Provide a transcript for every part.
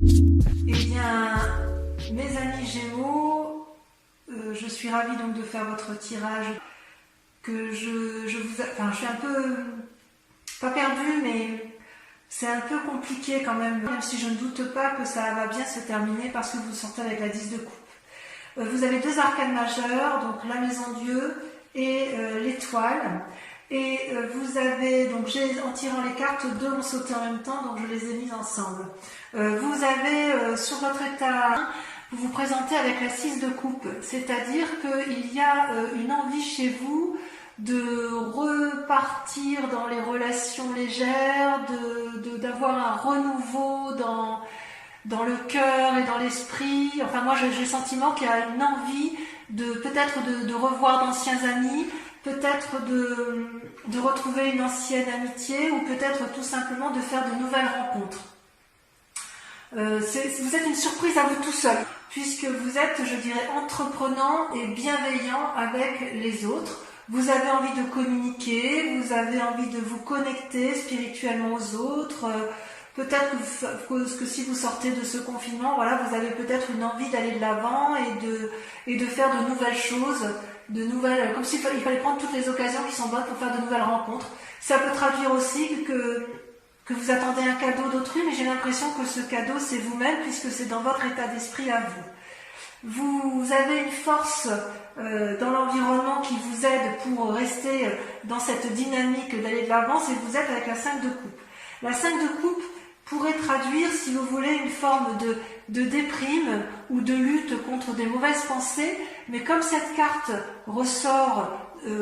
Eh bien, mes amis Gémeaux, je suis ravie donc de faire votre tirage. Que je suis un peu, pas perdue, mais c'est un peu compliqué quand même si je ne doute pas que ça va bien se terminer parce que vous sortez avec la 10 de coupe. Vous avez deux arcanes majeures, donc la maison Dieu et l'étoile. Et vous avez, donc en tirant les cartes, deux ont sauté en même temps, donc je les ai mises ensemble. Vous avez sur votre état, vous vous présentez avec la 6 de coupe, c'est-à-dire qu'il y a une envie chez vous de repartir dans les relations légères, d'avoir un renouveau dans le cœur et dans l'esprit. Enfin, moi, j'ai le sentiment qu'il y a une envie peut-être de revoir d'anciens amis, peut-être de retrouver une ancienne amitié, ou peut-être tout simplement de faire de nouvelles rencontres. Vous êtes une surprise à vous tout seul, puisque vous êtes, je dirais, entreprenant et bienveillant avec les autres. Vous avez envie de communiquer, vous avez envie de vous connecter spirituellement aux autres. Peut-être que si vous sortez de ce confinement, voilà, vous avez peut-être une envie d'aller de l'avant et de faire de nouvelles choses, comme s'il fallait prendre toutes les occasions qui sont bonnes pour faire de nouvelles rencontres. Ça peut traduire aussi que vous attendez un cadeau d'autrui, mais j'ai l'impression que ce cadeau c'est vous-même, puisque c'est dans votre état d'esprit à vous. Vous avez une force dans l'environnement qui vous aide pour rester dans cette dynamique d'aller de l'avant, et vous êtes avec la 5 de coupe. La 5 de coupe pourrait traduire, si vous voulez, une forme de déprime ou de lutte contre des mauvaises pensées, mais comme cette carte ressort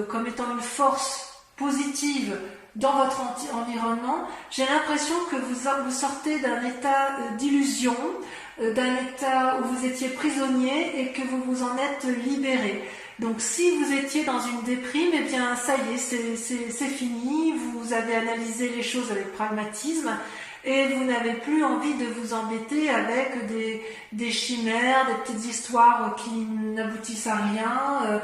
comme étant une force positive dans votre environnement, j'ai l'impression que vous sortez d'un état d'illusion, d'un état où vous étiez prisonnier et que vous vous en êtes libéré. Donc si vous étiez dans une déprime, eh bien ça y est, c'est fini, vous avez analysé les choses avec pragmatisme et vous n'avez plus envie de vous embêter avec des chimères, des petites histoires qui n'aboutissent à rien.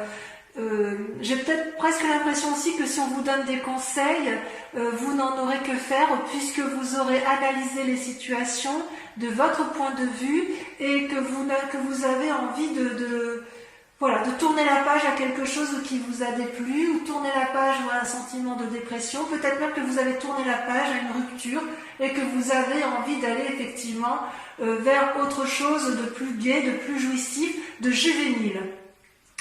J'ai peut-être presque l'impression aussi que si on vous donne des conseils, vous n'en aurez que faire, puisque vous aurez analysé les situations de votre point de vue et que vous avez envie de tourner la page à quelque chose qui vous a déplu, ou tourner la page à un sentiment de dépression. Peut-être même que vous avez tourné la page à une rupture et que vous avez envie d'aller effectivement vers autre chose de plus gai, de plus jouissif, de juvénile.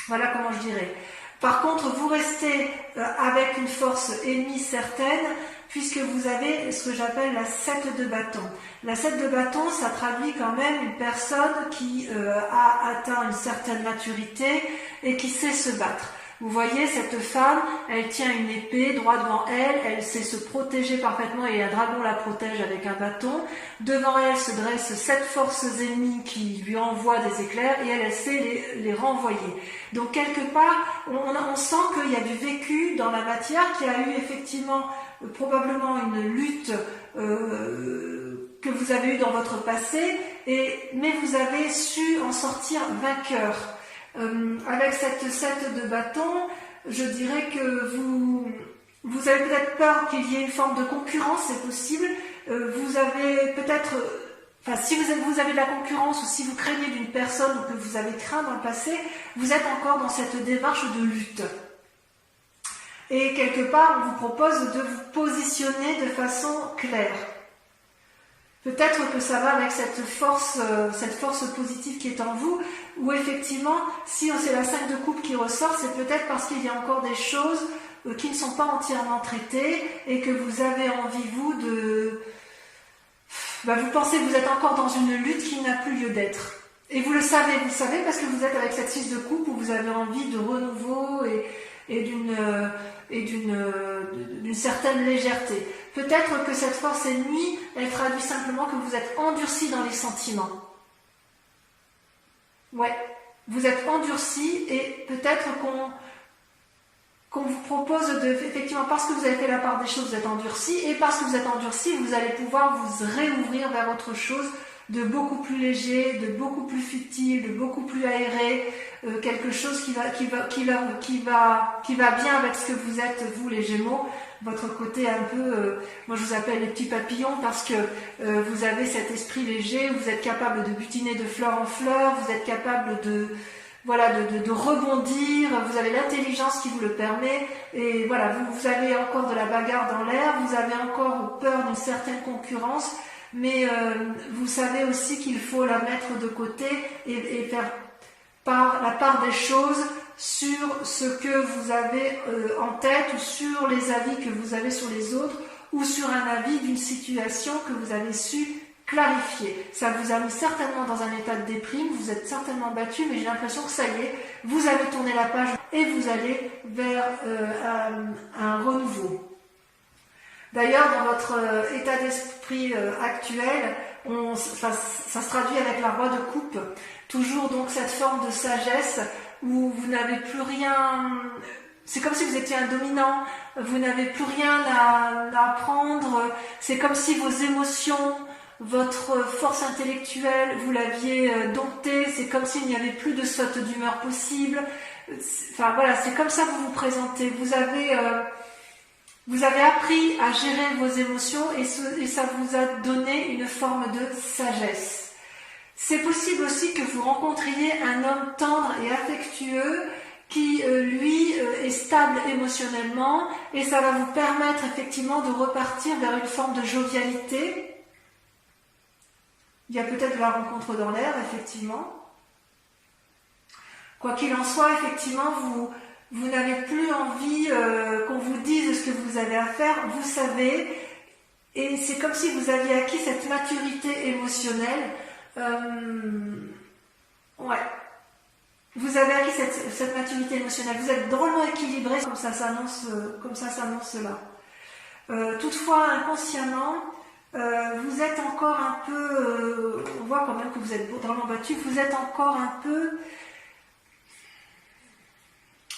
Voilà comment je dirais. Par contre, vous restez avec une force ennemie certaine, puisque vous avez ce que j'appelle la 7 de bâton. La 7 de bâton, ça traduit quand même une personne qui a atteint une certaine maturité et qui sait se battre. Vous voyez, cette femme, elle tient une épée droit devant elle, elle sait se protéger parfaitement et un dragon la protège avec un bâton. Devant elle se dressent 7 forces ennemies qui lui envoient des éclairs et elle sait les renvoyer. Donc quelque part, on sent qu'il y a du vécu dans la matière, qu'il y a eu effectivement probablement une lutte que vous avez eue dans votre passé, mais vous avez su en sortir vainqueur. Avec cette 7 de bâton, je dirais que vous avez peut-être peur qu'il y ait une forme de concurrence, c'est possible. Vous avez peut-être, si vous avez de la concurrence, ou si vous craignez d'une personne ou que vous avez craint dans le passé, vous êtes encore dans cette démarche de lutte. Et quelque part, on vous propose de vous positionner de façon claire. Peut-être que ça va avec cette force positive qui est en vous, où effectivement, si c'est la 5 de coupe qui ressort, c'est peut-être parce qu'il y a encore des choses qui ne sont pas entièrement traitées et que vous avez envie, vous, vous pensez que vous êtes encore dans une lutte qui n'a plus lieu d'être. Et vous le savez parce que vous êtes avec cette 6 de coupe où vous avez envie de renouveau et d'une certaine légèreté. Peut-être que cette force ennemie, elle traduit simplement que vous êtes endurci dans les sentiments. Ouais, vous êtes endurci et peut-être qu'on vous propose effectivement, parce que vous avez fait la part des choses, vous êtes endurci, et parce que vous êtes endurci, vous allez pouvoir vous réouvrir vers autre chose de beaucoup plus léger, de beaucoup plus futile, de beaucoup plus aéré, quelque chose qui va bien avec ce que vous êtes, vous les Gémeaux. votre côté un peu, moi je vous appelle les petits papillons parce que vous avez cet esprit léger, vous êtes capable de butiner de fleur en fleur, vous êtes capable de voilà, de rebondir, vous avez l'intelligence qui vous le permet, et voilà, vous avez encore de la bagarre dans l'air, vous avez encore peur d'une certaine concurrence, mais vous savez aussi qu'il faut la mettre de côté et faire la part des choses sur ce que vous avez en tête, ou sur les avis que vous avez sur les autres, ou sur un avis d'une situation que vous avez su clarifier. Ça vous a mis certainement dans un état de déprime, vous êtes certainement battu, mais j'ai l'impression que ça y est, vous avez tourné la page et vous allez vers un renouveau. D'ailleurs, dans votre état d'esprit actuel, ça se traduit avec la roi de coupe, toujours donc cette forme de sagesse où vous n'avez plus rien, c'est comme si vous étiez un dominant, vous n'avez plus rien à apprendre, c'est comme si vos émotions, votre force intellectuelle, vous l'aviez domptée, c'est comme s'il n'y avait plus de saute d'humeur possible. Enfin voilà, c'est comme ça que vous vous présentez. Vous avez appris à gérer vos émotions et ça vous a donné une forme de sagesse. C'est possible aussi que vous rencontriez un homme tendre et affectueux qui, lui, est stable émotionnellement, et ça va vous permettre effectivement de repartir vers une forme de jovialité. Il y a peut-être de la rencontre dans l'air, effectivement. Quoi qu'il en soit, effectivement, vous n'avez plus envie qu'on vous dise ce que vous avez à faire, vous savez, et c'est comme si vous aviez acquis cette maturité émotionnelle. Ouais. Vous avez acquis cette maturité émotionnelle, vous êtes drôlement équilibré, comme ça s'annonce là. Toutefois, inconsciemment, vous êtes encore un peu, on voit quand même que vous êtes drôlement battu, vous êtes encore un peu,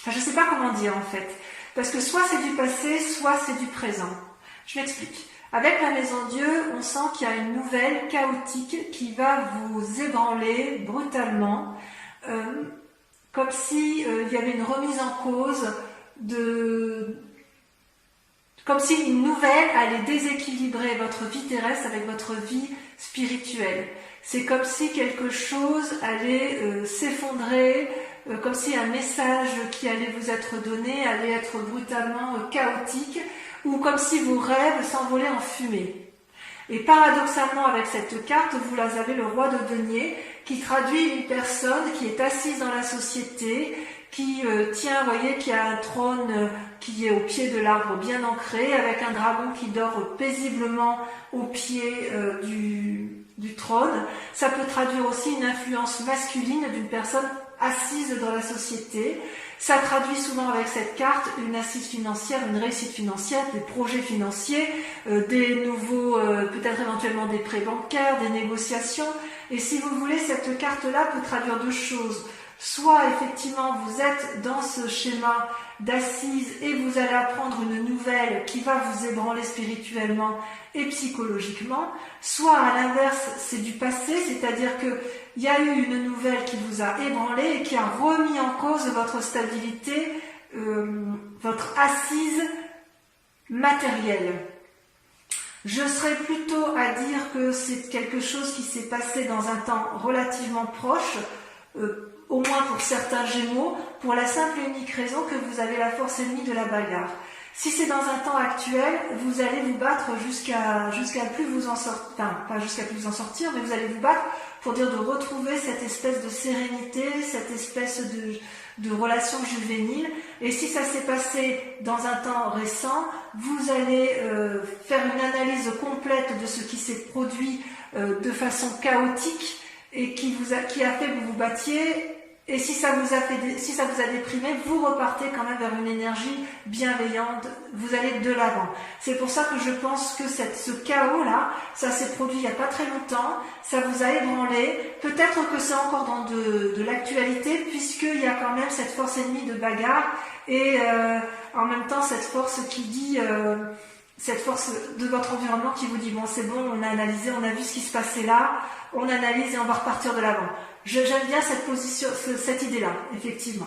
enfin je ne sais pas comment dire en fait, parce que soit c'est du passé, soit c'est du présent. Je m'explique. Avec la Maison Dieu, on sent qu'il y a une nouvelle chaotique qui va vous ébranler brutalement, comme si il y avait une remise en cause comme si une nouvelle allait déséquilibrer votre vie terrestre avec votre vie spirituelle. C'est comme si quelque chose allait s'effondrer, comme si un message qui allait vous être donné allait être brutalement chaotique, ou comme si vos rêves s'envolaient en fumée. Et paradoxalement, avec cette carte, vous avez le roi de denier, qui traduit une personne qui est assise dans la société, qui tient, vous voyez, qui a un trône qui est au pied de l'arbre bien ancré, avec un dragon qui dort paisiblement au pied du trône. Ça peut traduire aussi une influence masculine d'une personne assise dans la société. Ça traduit souvent avec cette carte une assise financière, une réussite financière, des projets financiers, des nouveaux, peut-être éventuellement des prêts bancaires, des négociations. Et si vous voulez, cette carte-là peut traduire deux choses. Soit effectivement vous êtes dans ce schéma d'assise et vous allez apprendre une nouvelle qui va vous ébranler spirituellement et psychologiquement, soit à l'inverse c'est du passé, c'est-à-dire qu'il y a eu une nouvelle qui vous a ébranlé et qui a remis en cause votre stabilité, votre assise matérielle. Je serais plutôt à dire que c'est quelque chose qui s'est passé dans un temps relativement proche, au moins pour certains Gémeaux, pour la simple et unique raison que vous avez la force ennemie de la bagarre. Si c'est dans un temps actuel, vous allez vous battre jusqu'à plus vous en sortir, enfin pas jusqu'à plus vous en sortir, mais vous allez vous battre pour dire de retrouver cette espèce de sérénité, cette espèce de relation juvénile. Et si ça s'est passé dans un temps récent, vous allez faire une analyse complète de ce qui s'est produit de façon chaotique et qui a fait que vous vous battiez. Et si ça vous a déprimé, vous repartez quand même vers une énergie bienveillante, vous allez de l'avant. C'est pour ça que je pense que ce chaos-là, ça s'est produit il n'y a pas très longtemps, ça vous a ébranlé, peut-être que c'est encore dans de l'actualité, puisqu'il y a quand même cette force ennemie de bagarre, et en même temps cette force qui dit, cette force de votre environnement qui vous dit, bon c'est bon, on a analysé, on a vu ce qui se passait là, on analyse et on va repartir de l'avant. J'aime bien cette position, cette idée-là, effectivement.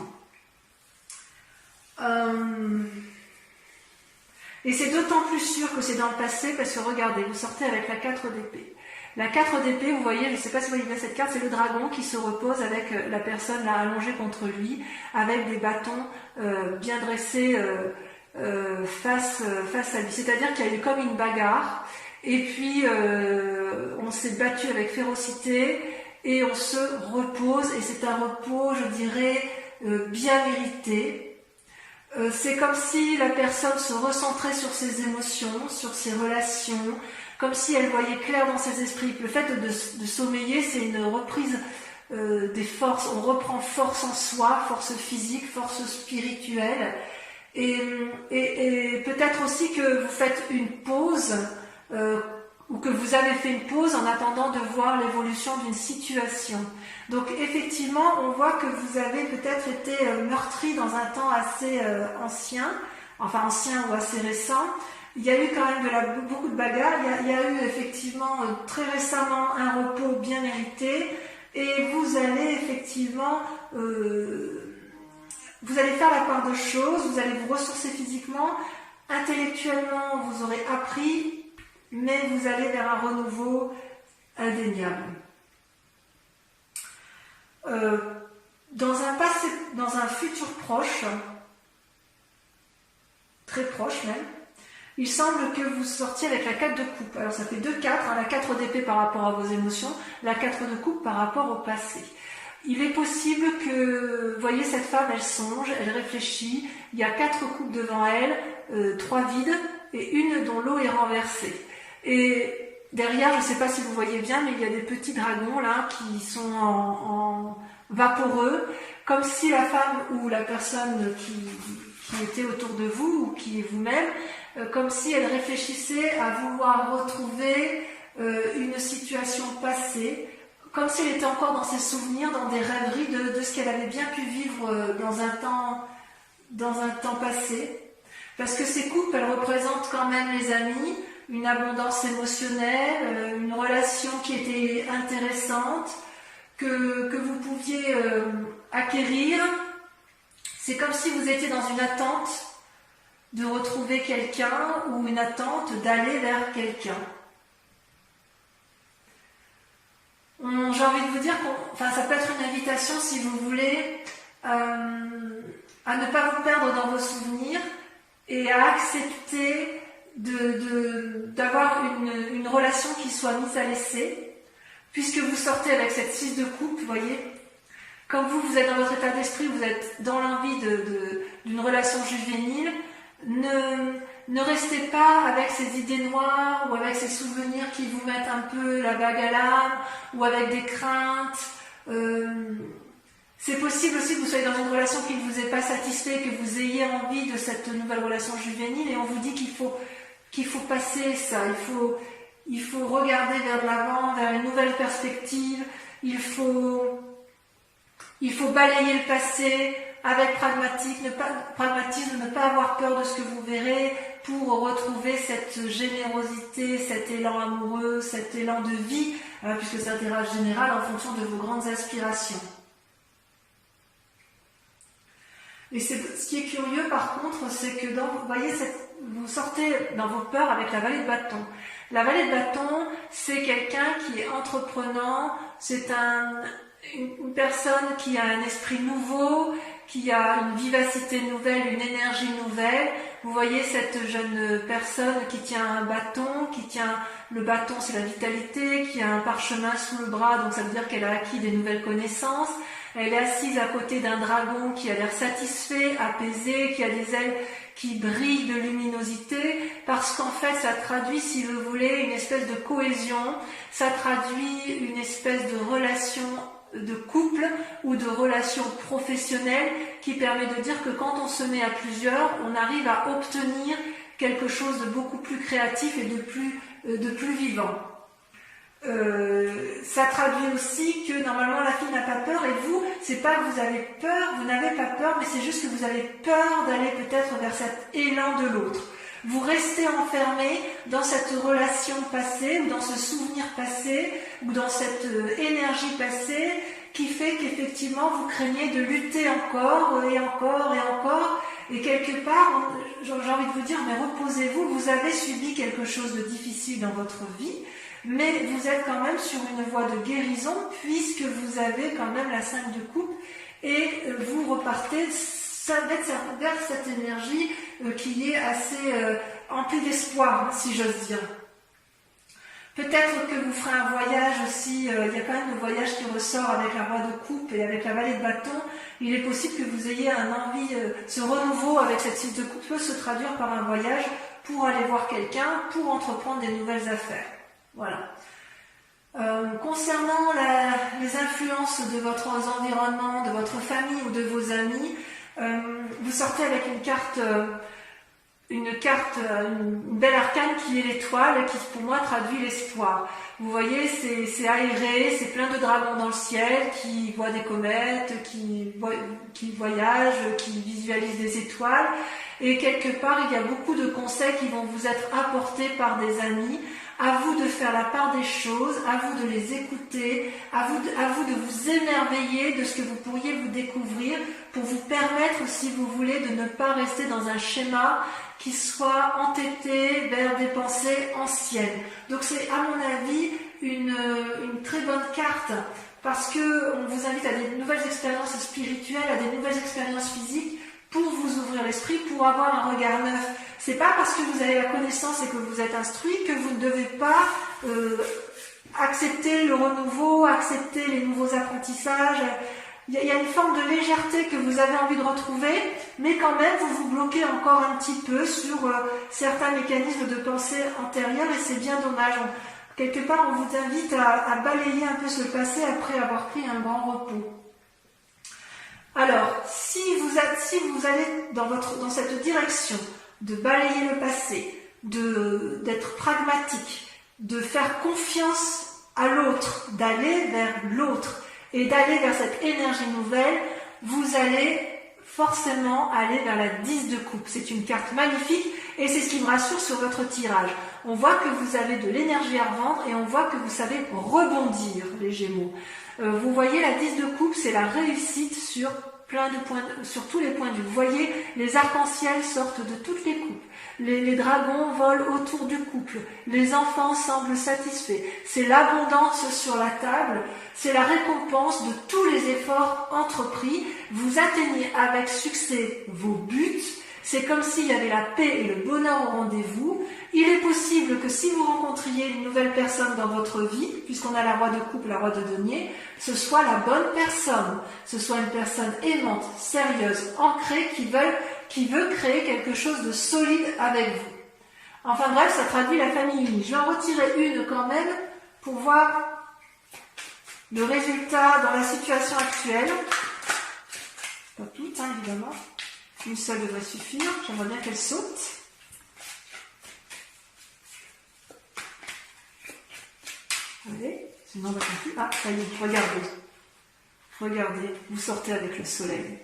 Et Et c'est d'autant plus sûr que c'est dans le passé parce que regardez, vous sortez avec la 4 d'épée. La 4 d'épée, vous voyez, je ne sais pas si vous voyez bien cette carte, c'est le dragon qui se repose avec la personne là allongée contre lui, avec des bâtons bien dressés face à lui. C'est-à-dire qu'il y a eu comme une bagarre, et puis on s'est battu avec férocité, et on se repose, et c'est un repos, je dirais, bien mérité. C'est comme si la personne se recentrait sur ses émotions, sur ses relations, comme si elle voyait clair dans ses esprits. Le fait de sommeiller, c'est une reprise des forces. On reprend force en soi, force physique, force spirituelle. Et peut-être aussi que vous faites une pause, ou que vous avez fait une pause en attendant de voir l'évolution d'une situation. Donc effectivement, on voit que vous avez peut-être été meurtri dans un temps assez ancien ou assez récent. Il y a eu quand même beaucoup de bagarres. Il y a eu effectivement très récemment un repos bien mérité, et vous allez effectivement vous allez faire la part de choses, vous allez vous ressourcer physiquement, intellectuellement vous aurez appris, mais vous allez vers un renouveau indéniable. Dans un futur proche, très proche même, il semble que vous sortiez avec la 4 de coupe. Alors ça fait 2-4, la 4 d'épée par rapport à vos émotions, la 4 de coupe par rapport au passé. Il est possible que, vous voyez, cette femme, elle songe, elle réfléchit, il y a 4 coupes devant elle, 3 vides et une dont l'eau est renversée. Et derrière, je ne sais pas si vous voyez bien, mais il y a des petits dragons là qui sont en vaporeux, comme si la femme ou la personne qui était autour de vous ou qui est vous-même, comme si elle réfléchissait à vouloir retrouver une situation passée, comme si elle était encore dans ses souvenirs, dans des rêveries de ce qu'elle avait bien pu vivre dans un temps passé. Parce que ces coupes, elles représentent quand même les amis, une abondance émotionnelle, une relation qui était intéressante, que vous pouviez acquérir. C'est comme si vous étiez dans une attente de retrouver quelqu'un ou une attente d'aller vers quelqu'un. J'ai envie de vous dire ça peut être une invitation, si vous voulez, à ne pas vous perdre dans vos souvenirs et à accepter d'avoir une relation qui soit mise à l'essai, puisque vous sortez avec cette 6 de coupe, vous voyez. Comme vous êtes dans votre état d'esprit, vous êtes dans l'envie d'une relation juvénile, ne restez pas avec ces idées noires ou avec ces souvenirs qui vous mettent un peu la bague à l'âme ou avec des craintes. C'est possible aussi que vous soyez dans une relation qui ne vous ait pas satisfait, que vous ayez envie de cette nouvelle relation juvénile, et on vous dit qu'il faut passer ça, il faut regarder vers de l'avant, vers une nouvelle perspective, il faut balayer le passé avec pragmatisme, ne pas avoir peur de ce que vous verrez pour retrouver cette générosité, cet élan amoureux, cet élan de vie, puisque c'est un tirage général en fonction de vos grandes aspirations. Et ce qui est curieux par contre, c'est que vous voyez, vous sortez dans vos peurs avec la vallée de bâton. La vallée de bâton, c'est quelqu'un qui est entreprenant, c'est une personne qui a un esprit nouveau, qui a une vivacité nouvelle, une énergie nouvelle. Vous voyez cette jeune personne qui tient un bâton, le bâton c'est la vitalité, qui a un parchemin sous le bras, donc ça veut dire qu'elle a acquis des nouvelles connaissances. Elle est assise à côté d'un dragon qui a l'air satisfait, apaisé, qui a des ailes qui brillent de luminosité, parce qu'en fait ça traduit, si vous voulez, une espèce de cohésion, ça traduit une espèce de relation de couple ou de relation professionnelle qui permet de dire que quand on se met à plusieurs, on arrive à obtenir quelque chose de beaucoup plus créatif et de plus vivant. Ça traduit aussi que normalement la fille n'a pas peur, et vous, c'est pas que vous avez peur, vous n'avez pas peur, mais c'est juste que vous avez peur d'aller peut-être vers cet élan de l'autre. Vous restez enfermé dans cette relation passée, ou dans ce souvenir passé, ou dans cette énergie passée, qui fait qu'effectivement vous craignez de lutter encore et encore et encore, Et quelque part, j'ai envie de vous dire, mais reposez-vous, vous avez subi quelque chose de difficile dans votre vie, mais vous êtes quand même sur une voie de guérison, puisque vous avez quand même la 5 de coupe, et vous repartez vers cette énergie qui est assez emplie d'espoir, si j'ose dire. Peut-être que vous ferez un voyage aussi, il y a quand même le voyage qui ressort avec la roi de coupe et avec la vallée de bâton. Il est possible que vous ayez un envie, ce renouveau avec cette 6 de coupe peut se traduire par un voyage pour aller voir quelqu'un, pour entreprendre des nouvelles affaires. Voilà. Concernant les influences de votre environnement, de votre famille ou de vos amis, vous sortez avec une belle arcane qui est l'étoile, qui pour moi traduit l'espoir. Vous voyez, c'est aéré, c'est plein de dragons dans le ciel qui voient des comètes, qui voyagent, qui visualisent des étoiles. Et quelque part, il y a beaucoup de conseils qui vont vous être apportés par des amis. À vous de faire la part des choses, à vous de les écouter, à vous de vous émerveiller de ce que vous pourriez vous découvrir pour vous permettre, si vous voulez, de ne pas rester dans un schéma qui soit entêté vers des pensées anciennes. Donc c'est, à mon avis, une très bonne carte parce que on vous invite à des nouvelles expériences spirituelles, à des nouvelles expériences physiques pour vous ouvrir l'esprit, pour avoir un regard neuf. C'est pas parce que vous avez la connaissance et que vous êtes instruit que vous ne devez pas accepter le renouveau, accepter les nouveaux apprentissages. Il y a une forme de légèreté que vous avez envie de retrouver, mais quand même vous vous bloquez encore un petit peu sur certains mécanismes de pensée antérieurs et c'est bien dommage. Quelque part, on vous invite à balayer un peu ce passé après avoir pris un grand repos. Alors, si vous allez dans cette direction de balayer le passé, d'être pragmatique, de faire confiance à l'autre, d'aller vers l'autre et d'aller vers cette énergie nouvelle, vous allez forcément aller vers la 10 de coupe. C'est une carte magnifique et c'est ce qui me rassure sur votre tirage. On voit que vous avez de l'énergie à revendre et on voit que vous savez rebondir, les Gémeaux. Vous voyez, la 10 de coupe, c'est la réussite sur sur tous les points de vue. Vous voyez, les arcs-en-ciel sortent de toutes les coupes. Les dragons volent autour du couple. Les enfants semblent satisfaits. C'est l'abondance sur la table. C'est la récompense de tous les efforts entrepris. Vous atteignez avec succès vos buts. C'est comme s'il y avait la paix et le bonheur au rendez-vous. Il est possible que si vous rencontriez une nouvelle personne dans votre vie, puisqu'on a la roi de coupe, la roi de denier, ce soit la bonne personne. Ce soit une personne aimante, sérieuse, ancrée, qui veut créer quelque chose de solide avec vous. Enfin bref, ça traduit la famille unie. Je vais en retirer une quand même pour voir le résultat dans la situation actuelle. Pas toutes, hein, évidemment. Une seule devrait suffire. J'aimerais bien qu'elle saute. Allez, sinon on va plus. Ah, ça y est, regardez. Regardez, vous sortez avec le soleil.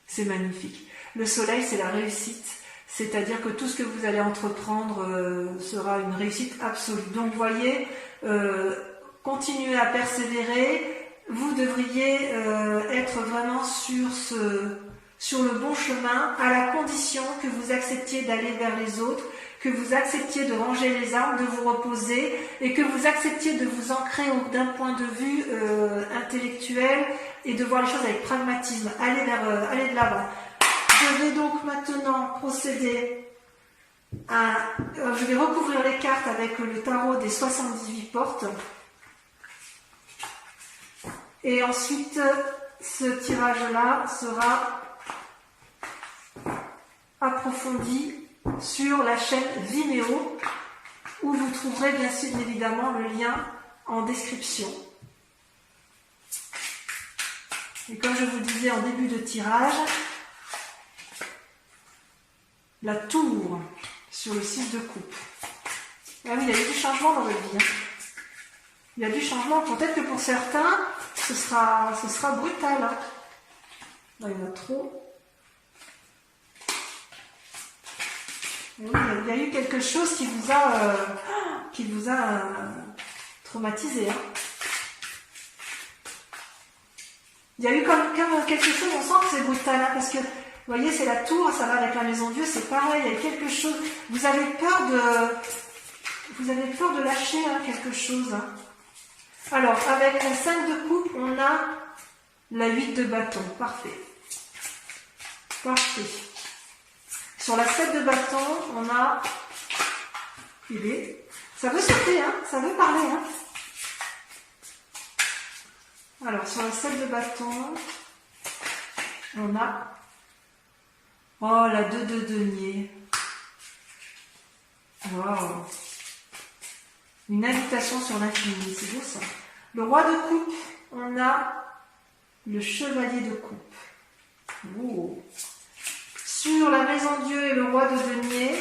C'est magnifique. Le soleil, c'est la réussite. C'est-à-dire que tout ce que vous allez entreprendre sera une réussite absolue. Donc, vous voyez, continuez à persévérer. Vous devriez être vraiment sur le bon chemin, à la condition que vous acceptiez d'aller vers les autres, que vous acceptiez de ranger les armes, de vous reposer, et que vous acceptiez de vous ancrer d'un point de vue intellectuel et de voir les choses avec pragmatisme. Allez de l'avant. Je vais donc maintenant procéder je vais recouvrir les cartes avec le tarot des 78 portes. Et ensuite, ce tirage-là sera approfondi sur la chaîne Vimeo, où vous trouverez bien sûr évidemment le lien en description. Et comme je vous disais en début de tirage, la tour sur le 6 de coupe. Ah oui, il y a eu du changement dans votre vie. Il y a du changement. Peut-être que pour certains, ce sera brutal. Hein. Là, il y en a trop. Oui, il y a eu quelque chose qui vous a traumatisé. Hein. Il y a eu comme quelque chose, on sent que c'est brutal, hein, parce que Vous voyez, c'est la tour, ça va avec la maison Dieu, c'est pareil, il y a quelque chose. Vous avez peur de lâcher quelque chose. Hein. Alors, avec la 5 de coupe, on a la 8 de bâton. Parfait. Parfait. Sur la 7 de bâton, on a... Ça veut sauter, hein, ça veut parler. Hein. Alors, sur la 7 de bâton, on a... Oh, la 2 de denier. Wow. Une invitation sur l'infini, c'est beau ça. Le roi de coupe, on a le chevalier de coupe. Oh. Sur la maison Dieu et le roi de denier,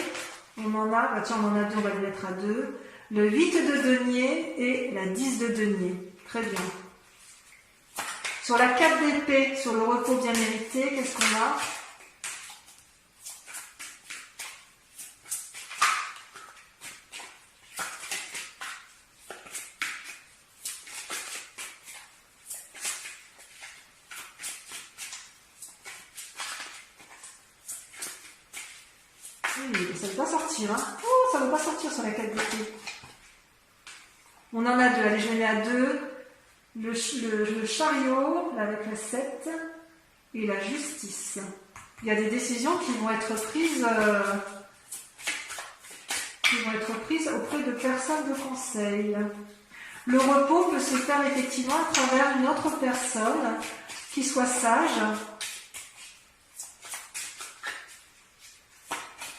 on en a, tiens, on en a deux, on va le mettre à 2. Le 8 de denier et la 10 de denier. Très bien. Sur la 4 d'épée, sur le repos bien mérité, qu'est-ce qu'on a? Oui, ça ne veut pas sortir. Hein. Oh, ça ne veut pas sortir sur la 4 d'épée. On en a 2. Allez, je les mets à 2. Le chariot, là, avec la 7, et la justice. Il y a des décisions qui vont être prises, auprès de personnes de conseil. Le repos peut se faire effectivement à travers une autre personne qui soit sage.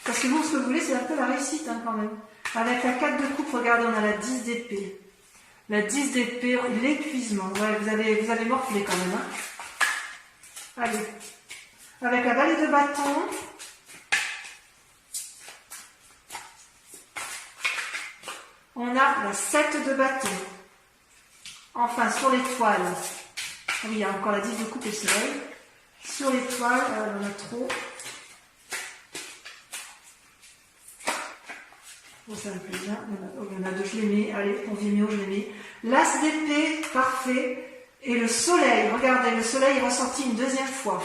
Parce que vous, ce que vous voulez, c'est un peu la réussite hein, quand même. Avec la 4 de coupe, regardez, on a la 10 d'épée. La 10 d'épée, l'épuisement. Ouais, vous avez morflé quand même. Hein. Allez. Avec la vallée de bâton. On a la 7 de bâton. Enfin, sur l'étoile. Oui, il y a encore la 10 de coupe et soleil. Sur l'étoile, on en a trop. Oh, ça me plaît bien. Il y en a 2, je les mets. Allez, pour Vimeo, je les mets. L'as d'épée, parfait. Et le soleil, regardez, le soleil est ressorti une deuxième fois.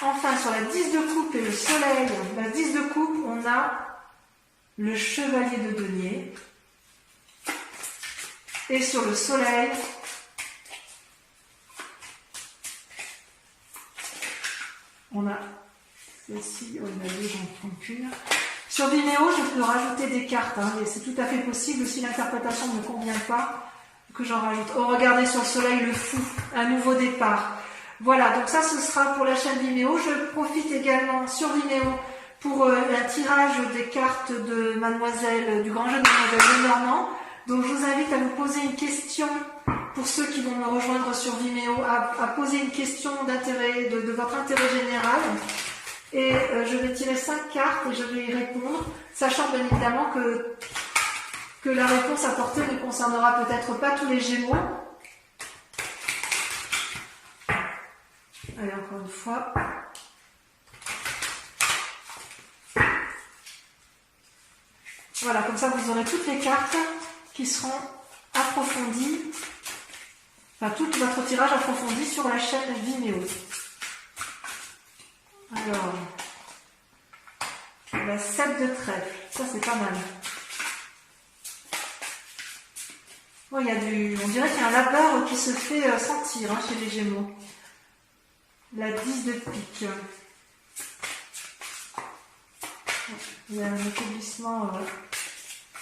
Enfin, sur la 10 de coupe et le soleil, la 10 de coupe, on a le chevalier de denier. Et sur le soleil, on a celle-ci, oh, il y en a 2, j'en prends qu'une. Sur Vimeo, je peux rajouter des cartes, hein, et c'est tout à fait possible si l'interprétation ne me convient pas, que j'en rajoute. Oh, regardez sur le soleil, le fou, un nouveau départ. Voilà, donc ça, ce sera pour la chaîne Vimeo. Je profite également sur Vimeo pour un tirage des cartes de Mademoiselle, du grand jeu de Mademoiselle Lenormand. Donc, je vous invite à vous poser une question, pour ceux qui vont me rejoindre sur Vimeo, à poser une question d'intérêt, de votre intérêt général. Et je vais tirer 5 cartes et je vais y répondre, sachant bien évidemment que la réponse apportée ne concernera peut-être pas tous les Gémeaux. Allez, encore une fois. Voilà, comme ça vous aurez toutes les cartes qui seront approfondies, enfin tout votre tirage approfondi sur la chaîne Vimeo. Alors, la 7 de trèfle, ça c'est pas mal. Oh, on dirait qu'il y a un labeur qui se fait sentir hein, chez les Gémeaux. La 10 de pique. Il y a un établissement.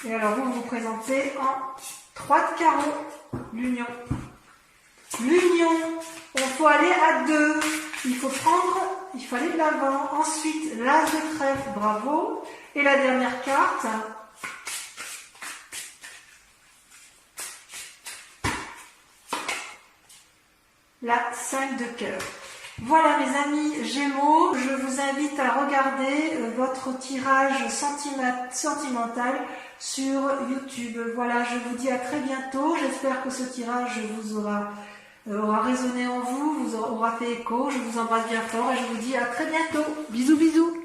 Et alors vous vous présentez en 3 de carreau, l'union. L'union, il faut aller à 2. Il faut aller de l'avant. Ensuite, l'as de trèfle, bravo. Et la dernière carte. La 5 de cœur. Voilà mes amis Gémeaux, je vous invite à regarder votre tirage sentimental sur YouTube. Voilà, je vous dis à très bientôt. J'espère que ce tirage vous aura résonné en vous, vous aura fait écho. Je vous embrasse bien fort et je vous dis à très bientôt. Bisous bisous.